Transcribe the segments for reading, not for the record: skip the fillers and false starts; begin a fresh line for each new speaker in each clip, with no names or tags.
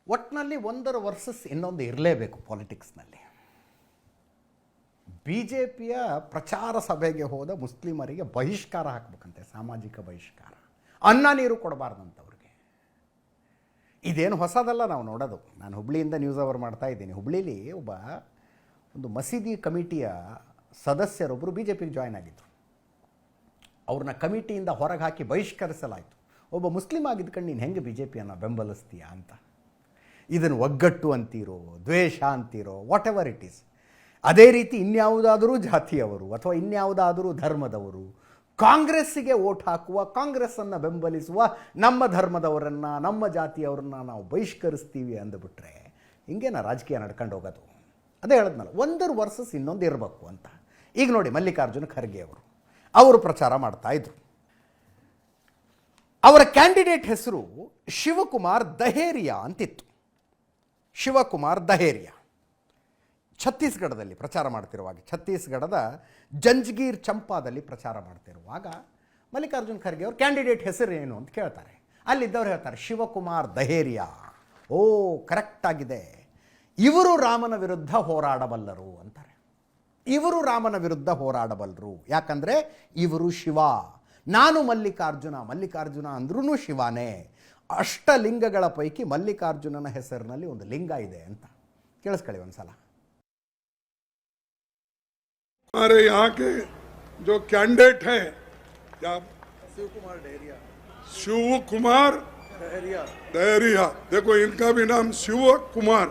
ಒಟ್ಟಿನಲ್ಲಿ ಒಂದರ ವರ್ಸಸ್ ಇನ್ನೊಂದು ಇರಲೇಬೇಕು ಪಾಲಿಟಿಕ್ಸ್ನಲ್ಲಿ. ಬಿ ಜೆ ಪಿಯ ಪ್ರಚಾರ ಸಭೆಗೆ ಹೋದ ಮುಸ್ಲಿಮರಿಗೆ ಬಹಿಷ್ಕಾರ ಹಾಕಬೇಕಂತೆ, ಸಾಮಾಜಿಕ ಬಹಿಷ್ಕಾರ, ಅನ್ನ ನೀರು ಕೊಡಬಾರ್ದಂಥವ್ರಿಗೆ. ಇದೇನು ಹೊಸದಲ್ಲ, ನಾವು ನೋಡೋದು. ನಾನು ಹುಬ್ಳಿಯಿಂದ ನ್ಯೂಸ್ ಅವರ್ ಮಾಡ್ತಾ ಇದ್ದೀನಿ. ಹುಬ್ಳಿಲಿ ಒಂದು ಮಸೀದಿ ಕಮಿಟಿಯ ಸದಸ್ಯರೊಬ್ಬರು ಬಿ ಜೆ ಪಿಗೆ ಜಾಯ್ನ್ ಆಗಿದ್ದರು. ಅವ್ರನ್ನ ಕಮಿಟಿಯಿಂದ ಹೊರಗೆ ಹಾಕಿ ಬಹಿಷ್ಕರಿಸಲಾಯಿತು. ಒಬ್ಬ ಮುಸ್ಲಿಂ ಆಗಿದ್ಕೊಂಡು ನೀನು ಹೆಂಗೆ ಬಿ ಜೆ ಪಿಯನ್ನು ಬೆಂಬಲಿಸ್ತೀಯಾ ಅಂತ. ಇದನ್ನು ಒಗ್ಗಟ್ಟು ಅಂತೀರೋ, ದ್ವೇಷ ಅಂತೀರೋ, ವಾಟ್ ಎವರ್ ಇಟ್ ಈಸ್. ಅದೇ ರೀತಿ ಇನ್ಯಾವುದಾದರೂ ಜಾತಿಯವರು ಅಥವಾ ಇನ್ಯಾವುದಾದರೂ ಧರ್ಮದವರು ಕಾಂಗ್ರೆಸ್ಸಿಗೆ ಓಟ್ ಹಾಕುವ, ಕಾಂಗ್ರೆಸ್ಸನ್ನು ಬೆಂಬಲಿಸುವ ನಮ್ಮ ಧರ್ಮದವರನ್ನು, ನಮ್ಮ ಜಾತಿಯವರನ್ನು ನಾವು ಬಹಿಷ್ಕರಿಸ್ತೀವಿ ಅಂದುಬಿಟ್ರೆ ಹಿಂಗೇನ ರಾಜಕೀಯ ನಡ್ಕೊಂಡು ಹೋಗೋದು. ಅದೇ ಹೇಳಿದ್ನಲ್ಲ, ಒಂದರ ವರ್ಸಸ್ ಇನ್ನೊಂದು ಇರಬೇಕು ಅಂತ. ಈಗ ನೋಡಿ, ಮಲ್ಲಿಕಾರ್ಜುನ ಖರ್ಗೆ ಅವರು ಪ್ರಚಾರ ಮಾಡ್ತಾಯಿದ್ರು. ಅವರ ಕ್ಯಾಂಡಿಡೇಟ್ ಹೆಸರು ಶಿವಕುಮಾರ್ ದಹೇರಿಯಾ ಅಂತಿತ್ತು. ಶಿವಕುಮಾರ್ ದಹೇರಿಯಾ ಛತ್ತೀಸ್ಗಢದಲ್ಲಿ ಪ್ರಚಾರ ಮಾಡ್ತಿರುವಾಗ, ಛತ್ತೀಸ್ಗಢದ ಜಂಜ್ಗೀರ್ ಚಂಪಾದಲ್ಲಿ ಪ್ರಚಾರ ಮಾಡ್ತಿರುವಾಗ ಮಲ್ಲಿಕಾರ್ಜುನ್ ಖರ್ಗೆ ಅವ್ರ ಕ್ಯಾಂಡಿಡೇಟ್ ಹೆಸರು ಏನು ಅಂತ ಕೇಳ್ತಾರೆ. ಅಲ್ಲಿದ್ದವ್ರು ಹೇಳ್ತಾರೆ ಶಿವಕುಮಾರ್ ದಹೇರಿಯಾ. ಓ, ಕರೆಕ್ಟ್ ಆಗಿದೆ, ಇವರು ರಾಮನ ವಿರುದ್ಧ ಹೋರಾಡಬಲ್ಲರು ಅಂತಾರೆ. ಇವರು ರಾಮನ ವಿರುದ್ಧ ಹೋರಾಡಬಲ್ಲರು, ಯಾಕಂದರೆ ಇವರು ಶಿವ. ನಾನು ಮಲ್ಲಿಕಾರ್ಜುನ ಅಂದ್ರೂ ಶಿವನೇ. ಅಷ್ಟಲಿಂಗಗಳ ಪೈಕಿ ಮಲ್ಲಿಕಾರ್ಜುನನ ಹೆಸರಿನಲ್ಲಿ ಒಂದು ಲಿಂಗ ಇದೆ ಅಂತ. ಕೇಳಿಸ್ಕೊಳ್ಳಿ ಒಂದ್ಸಲ.
हमारे यहाँ के जो कैंडिडेट है, क्या शिव कुमार दहरिया, देखो इनका भी नाम शिव कुमार।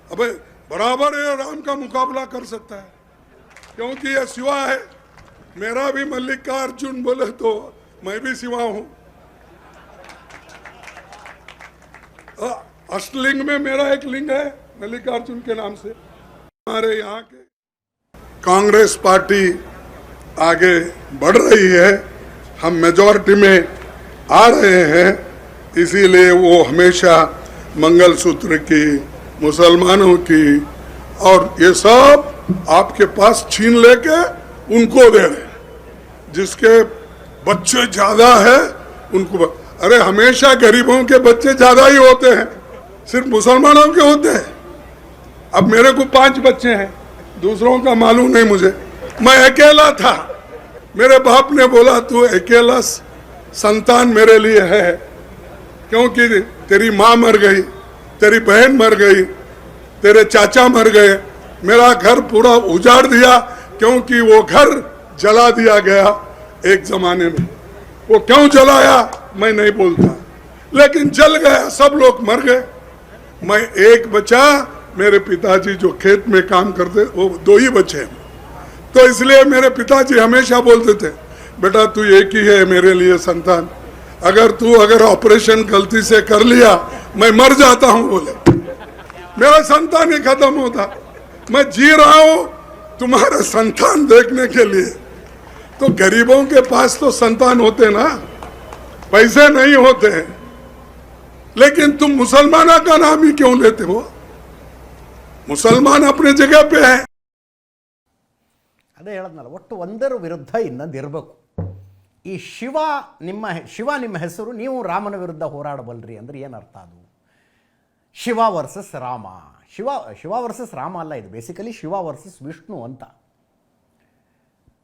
अबे बराबर है, राम का मुकाबला कर सकता है क्योंकि ये शिवा है। मेरा भी मल्लिकार्जुन बोले तो मैं भी शिवा हूँ। अष्टलिंग में मेरा एक लिंग है मल्लिकार्जुन के नाम से। हमारे यहाँ के कांग्रेस पार्टी आगे बढ़ रही है, हम मेजॉरिटी में आ रहे हैं, इसीलिए वो हमेशा मंगलसूत्र की, मुसलमानों की और ये सब आपके पास छीन लेके उनको दे रहे हैं। जिसके बच्चे ज्यादा है उनको अरे हमेशा गरीबों के बच्चे ज्यादा ही होते हैं, सिर्फ मुसलमानों के होते हैं। अब मेरे को 5 बच्चे हैं, दूसरों का मालूम नहीं मुझे। मैं अकेला था, मेरे बाप ने बोला तू अकेला संतान मेरे लिए है, क्योंकि तेरी माँ मर गई, तेरी बहन मर गई, तेरे चाचा मर गए, मेरा घर पूरा उजाड़ दिया, क्योंकि वो घर जला दिया गया एक जमाने में। वो क्यों जलाया मैं नहीं बोलता, लेकिन जल गया, सब लोग मर गए। मैं एक बचा, मेरे पिताजी जो खेत में काम करते वो 2 ही बच्चे हैं। तो इसलिए मेरे पिताजी हमेशा बोलते थे बेटा तू एक ही है मेरे लिए संतान, अगर ऑपरेशन गलती से कर लिया मैं मर जाता हूँ, बोले मेरा संतान ही खत्म होता। मैं जी रहा हूँ तुम्हारा संतान देखने के लिए। तो गरीबों के पास तो संतान होते ना, पैसे नहीं होते हैं, लेकिन तुम मुसलमानों का नाम ही क्यों लेते हो? ಮುಸಲ್ಮಾನ್ अपने जगह पे है।
ಅದೇ ಹೇಳದ್ನಲ್ಲ, ಒಟ್ಟು ಒಂದರ ವಿರುದ್ಧ ಇನ್ನೊಂದು ಇರಬೇಕು. ಈ ಶಿವ ನಿಮ್ಮ ಹೆಸರು, ನೀವು ರಾಮನ ವಿರುದ್ಧ ಹೋರಾಡಬಲ್ರಿ ಅಂದ್ರೆ ಏನರ್ಥ ಅದು? ಶಿವ ವರ್ಸಸ್ ರಾಮ. ಶಿವ ವರ್ಸಸ್ ರಾಮ ಅಲ್ಲ, ಇದು ಬೇಸಿಕಲಿ ಶಿವ ವರ್ಸಸ್ ವಿಷ್ಣು ಅಂತ.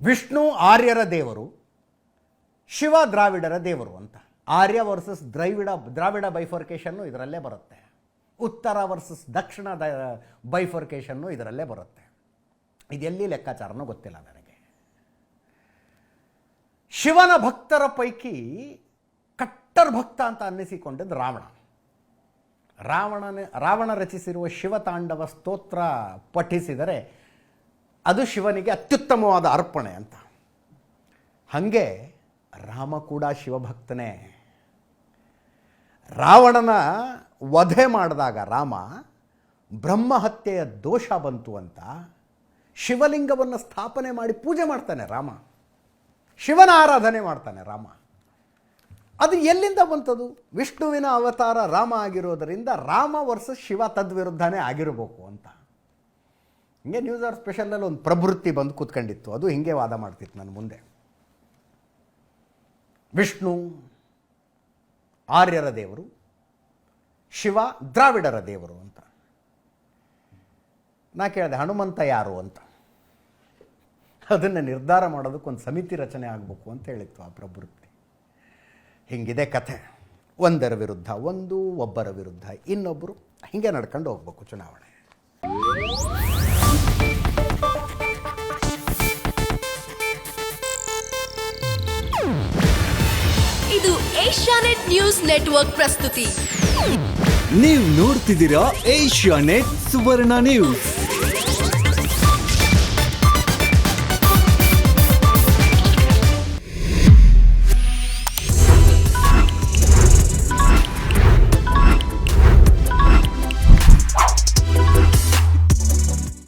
ವಿಷ್ಣು ಆರ್ಯರ ದೇವರು, ಶಿವ ದ್ರಾವಿಡರ ದೇವರು ಅಂತ. ಆರ್ಯ ವರ್ಸಸ್ ದ್ರಾವಿಡ ಬೈಫರ್ಕೇಶನ್ನು ಇದರಲ್ಲೇ ಬರುತ್ತೆ. ಉತ್ತರ ವರ್ಸಸ್ ದಕ್ಷಿಣ ಬೈಫರ್ಕೇಶನ್ನು ಇದರಲ್ಲೇ ಬರುತ್ತೆ. ಇದೆಲ್ಲಿ ಲೆಕ್ಕಾಚಾರನೂ ಗೊತ್ತಿಲ್ಲ ನನಗೆ. ಶಿವನ ಭಕ್ತರ ಪೈಕಿ ಕಟ್ಟರ್ ಭಕ್ತ ಅಂತ ಅನ್ನಿಸಿಕೊಂಡಿದ್ದು ರಾವಣ ರಚಿಸಿರುವ ಶಿವತಾಂಡವ ಸ್ತೋತ್ರ ಪಠಿಸಿದರೆ ಅದು ಶಿವನಿಗೆ ಅತ್ಯುತ್ತಮವಾದ ಅರ್ಪಣೆ ಅಂತ. ಹಾಗೆ ರಾಮ ಕೂಡ ಶಿವಭಕ್ತನೇ. ರಾವಣನ ವಧೆ ಮಾಡಿದಾಗ ರಾಮ ಬ್ರಹ್ಮಹತ್ಯೆಯ ದೋಷ ಬಂತು ಅಂತ ಶಿವಲಿಂಗವನ್ನು ಸ್ಥಾಪನೆ ಮಾಡಿ ಪೂಜೆ ಮಾಡ್ತಾನೆ ರಾಮ. ಶಿವನ ಆರಾಧನೆ ಮಾಡ್ತಾನೆ ರಾಮ. ಅದು ಎಲ್ಲಿಂದ ಬಂತದು? ವಿಷ್ಣುವಿನ ಅವತಾರ ರಾಮ ಆಗಿರೋದರಿಂದ ರಾಮ ವರ್ಸಸ್ ಶಿವ ತದ್ವಿರುದ್ಧನೇ ಆಗಿರಬೇಕು ಅಂತ. ಹಿಂಗೆ ನ್ಯೂಸ್ ಅವರ್ ಸ್ಪೆಷಲಲ್ಲಿ ಒಂದು ಪ್ರವೃತ್ತಿ ಬಂದು ಕೂತ್ಕೊಂಡಿತ್ತು. ಅದು ಹಿಂಗೆ ವಾದ ಮಾಡ್ತಿತ್ತು ನನ್ನ ಮುಂದೆ. ವಿಷ್ಣು ಆರ್ಯರ ದೇವರು, ಶಿವ ದ್ರಾವಿಡರ ದೇವರು ಅಂತ. ನಾ ಕೇಳಿದೆ ಹನುಮಂತ ಯಾರು ಅಂತ. ಅದನ್ನು ನಿರ್ಧಾರ ಮಾಡೋದಕ್ಕೊಂದು ಸಮಿತಿ ರಚನೆ ಆಗಬೇಕು ಅಂತ ಹೇಳಿತ್ತು ಆ ಪ್ರವೃತ್ತಿ. ಹಿಂಗಿದೆ ಕಥೆ. ಒಂದರ ವಿರುದ್ಧ ಒಂದು, ಒಬ್ಬರ ವಿರುದ್ಧ ಇನ್ನೊಬ್ಬರು, ಹೀಗೆ ನಡ್ಕೊಂಡು ಹೋಗ್ಬೇಕು ಚುನಾವಣೆ.
ಇದು ಏಷ್ಯಾನೆಟ್ ನ್ಯೂಸ್ ನೆಟ್ವರ್ಕ್ ಪ್ರಸ್ತುತಿ.
ನೀವು ನೋಡ್ತಿದ್ದೀರಾ ಏಷ್ಯಾನೆಟ್ ಸುವರ್ಣ ನ್ಯೂಸ್.